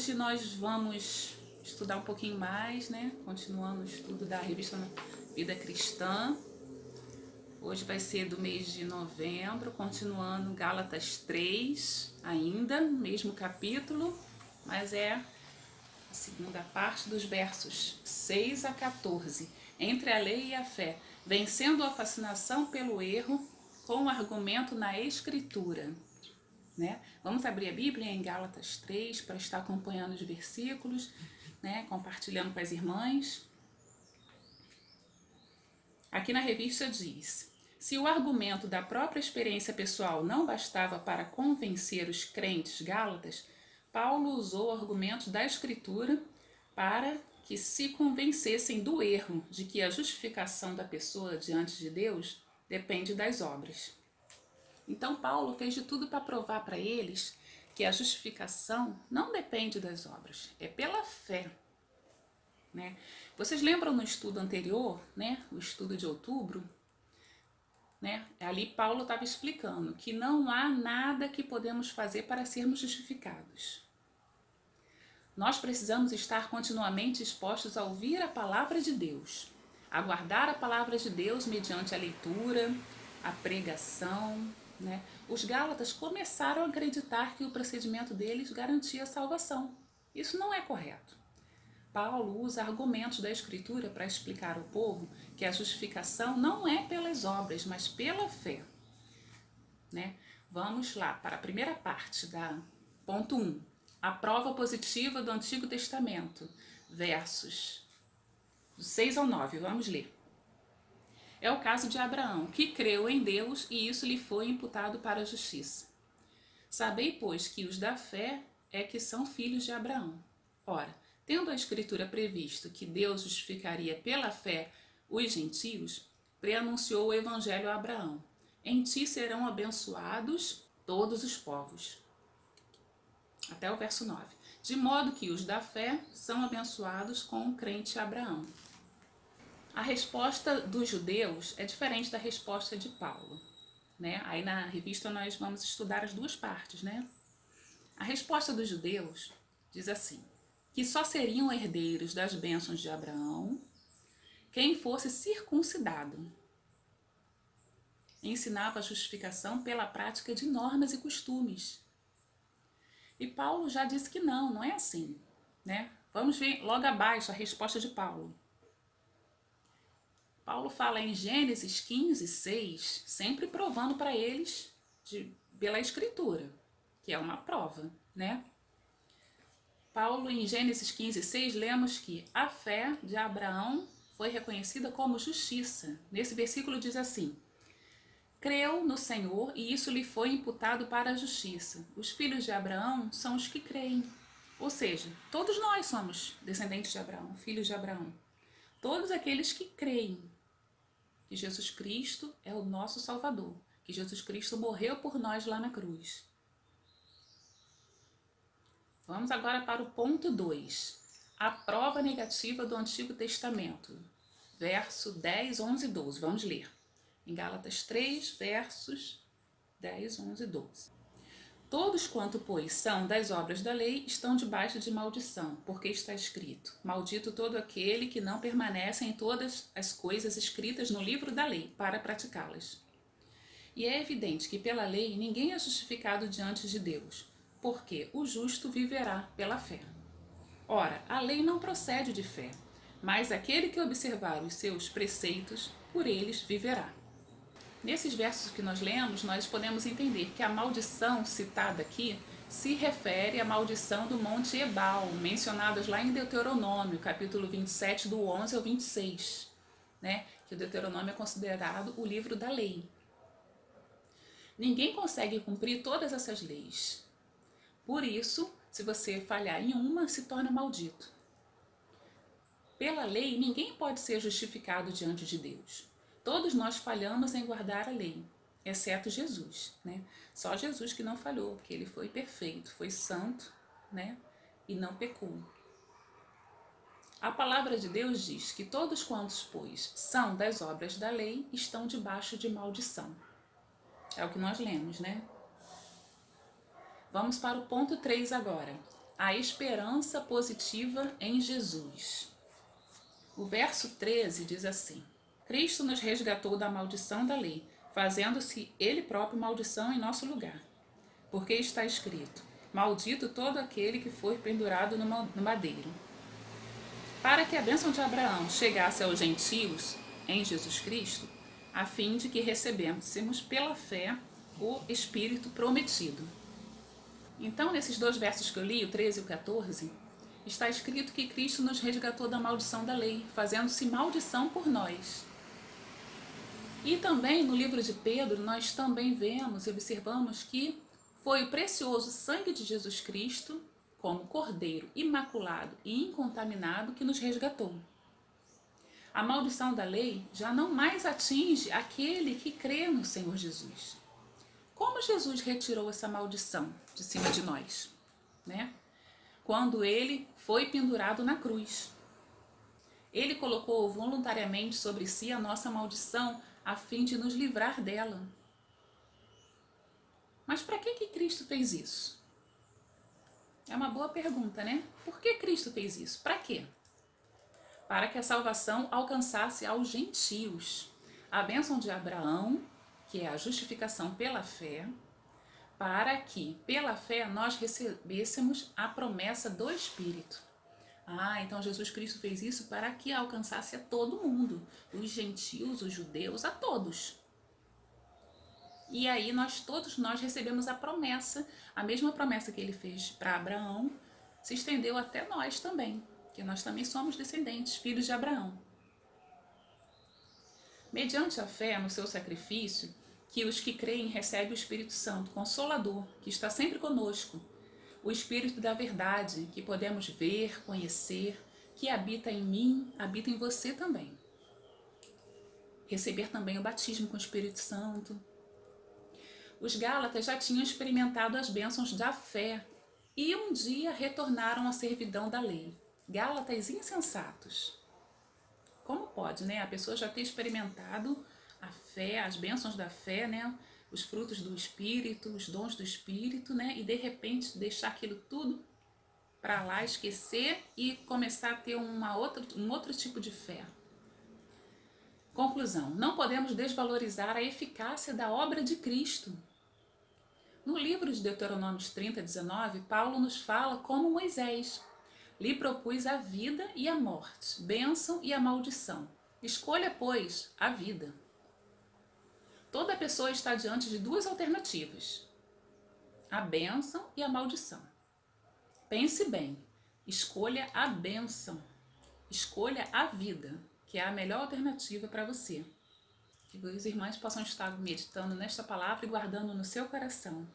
Hoje nós vamos estudar um pouquinho mais, né? Continuando o estudo da revista Vida Cristã. Hoje vai ser do mês de novembro, continuando Gálatas 3, ainda, mesmo capítulo, mas é a segunda parte dos versos 6 a 14. Entre a lei e a fé, vencendo a fascinação pelo erro com o argumento na Escritura. Né? Vamos abrir a Bíblia em Gálatas 3 para estar acompanhando os versículos, né? Compartilhando com as irmãs. Aqui na revista diz: se o argumento da própria experiência pessoal não bastava para convencer os crentes gálatas, Paulo usou argumentos da Escritura para que se convencessem do erro de que a justificação da pessoa diante de Deus depende das obras. Então Paulo fez de tudo para provar para eles que a justificação não depende das obras, é pela fé. Né? Vocês lembram no estudo anterior, né, o estudo de outubro? Né? Ali Paulo estava explicando que não há nada que podemos fazer para sermos justificados. Nós precisamos estar continuamente expostos a ouvir a palavra de Deus, a guardar a palavra de Deus mediante a leitura, a pregação. Né? Os gálatas começaram a acreditar que o procedimento deles garantia a salvação. Isso não é correto. Paulo usa argumentos da Escritura para explicar ao povo que a justificação não é pelas obras, mas pela fé. Né? Vamos lá para a primeira parte da ponto 1. A prova positiva do Antigo Testamento, versos 6 ao 9. Vamos ler. É o caso de Abraão, que creu em Deus e isso lhe foi imputado para a justiça. Sabei, pois, que os da fé é que são filhos de Abraão. Ora, tendo a Escritura previsto que Deus justificaria pela fé os gentios, preanunciou o Evangelho a Abraão. Em ti serão abençoados todos os povos. Até o verso 9. De modo que os da fé são abençoados com o crente Abraão. A resposta dos judeus é diferente da resposta de Paulo. Né? Aí na revista nós vamos estudar as duas partes. Né? A resposta dos judeus diz assim: que só seriam herdeiros das bênçãos de Abraão quem fosse circuncidado. Ensinava a justificação pela prática de normas e costumes. E Paulo já disse que não é assim. Né? Vamos ver logo abaixo a resposta de Paulo. Paulo fala em Gênesis 15, 6, sempre provando para eles pela Escritura, que é uma prova, né? Paulo, em Gênesis 15, 6, lemos que a fé de Abraão foi reconhecida como justiça. Nesse versículo diz assim: creu no Senhor e isso lhe foi imputado para a justiça. Os filhos de Abraão são os que creem. Ou seja, todos nós somos descendentes de Abraão, filhos de Abraão. Todos aqueles que creem que Jesus Cristo é o nosso Salvador, que Jesus Cristo morreu por nós lá na cruz. Vamos agora para o ponto 2. A prova negativa do Antigo Testamento. Verso 10, 11 e 12. Vamos ler. Em Gálatas 3, versos 10, 11 e 12. Todos quanto, pois, são das obras da lei, estão debaixo de maldição, porque está escrito: maldito todo aquele que não permanece em todas as coisas escritas no livro da lei, para praticá-las. E é evidente que pela lei ninguém é justificado diante de Deus, porque o justo viverá pela fé. Ora, a lei não procede de fé, mas aquele que observar os seus preceitos, por eles viverá. Nesses versos que nós lemos, nós podemos entender que a maldição citada aqui se refere à maldição do Monte Ebal, mencionadas lá em Deuteronômio, capítulo 27, do 11 ao 26, né? Que o Deuteronômio é considerado o livro da lei. Ninguém consegue cumprir todas essas leis. Por isso, se você falhar em uma, se torna maldito. Pela lei, ninguém pode ser justificado diante de Deus. Todos nós falhamos em guardar a lei, exceto Jesus. Né? Só Jesus que não falhou, porque ele foi perfeito, foi santo, né? E não pecou. A palavra de Deus diz que todos quantos, pois, são das obras da lei, estão debaixo de maldição. É o que nós lemos, né? Vamos para o ponto 3 agora. a esperança positiva em Jesus. O verso 13 diz assim: Cristo nos resgatou da maldição da lei, fazendo-se Ele próprio maldição em nosso lugar. Porque está escrito: Maldito todo aquele que for pendurado no madeiro. Para que a bênção de Abraão chegasse aos gentios em Jesus Cristo, a fim de que recebêssemos pela fé o Espírito prometido. Então, nesses dois versos que eu li, o 13 e o 14, está escrito que Cristo nos resgatou da maldição da lei, fazendo-se maldição por nós. E também no livro de Pedro, nós também vemos e observamos que foi o precioso sangue de Jesus Cristo, como Cordeiro imaculado e incontaminado, que nos resgatou. A maldição da lei já não mais atinge aquele que crê no Senhor Jesus. Como Jesus retirou essa maldição de cima de nós, né? Quando ele foi pendurado na cruz. Ele colocou voluntariamente sobre si a nossa maldição a fim de nos livrar dela. Mas para que Cristo fez isso? É uma boa pergunta, né? Por que Cristo fez isso? Para quê? Para que a salvação alcançasse aos gentios. A bênção de Abraão, que é a justificação pela fé, para que, pela fé, nós recebêssemos a promessa do Espírito. Então Jesus Cristo fez isso para que alcançasse a todo mundo, os gentios, os judeus, a todos. E aí todos nós recebemos a promessa, a mesma promessa que ele fez para Abraão, se estendeu até nós também, que nós também somos descendentes, filhos de Abraão. Mediante a fé no seu sacrifício, que os que creem recebem o Espírito Santo, Consolador, que está sempre conosco, o Espírito da verdade, que podemos ver, conhecer, que habita em mim, habita em você também. Receber também o batismo com o Espírito Santo. Os Gálatas já tinham experimentado as bênçãos da fé e um dia retornaram à servidão da lei. Gálatas insensatos. Como pode, né? A pessoa já ter experimentado a fé, as bênçãos da fé, né? Os frutos do Espírito, os dons do Espírito, né? E de repente deixar aquilo tudo para lá, esquecer e começar a ter um outro tipo de fé. Conclusão: não podemos desvalorizar a eficácia da obra de Cristo. No livro de Deuteronômios 30, 19, Paulo nos fala como Moisés lhe propus a vida e a morte, bênção e a maldição. Escolha, pois, a vida. Toda pessoa está diante de duas alternativas: a bênção e a maldição. Pense bem, escolha a bênção, escolha a vida, que é a melhor alternativa para você. Que os irmãos possam estar meditando nesta palavra e guardando no seu coração.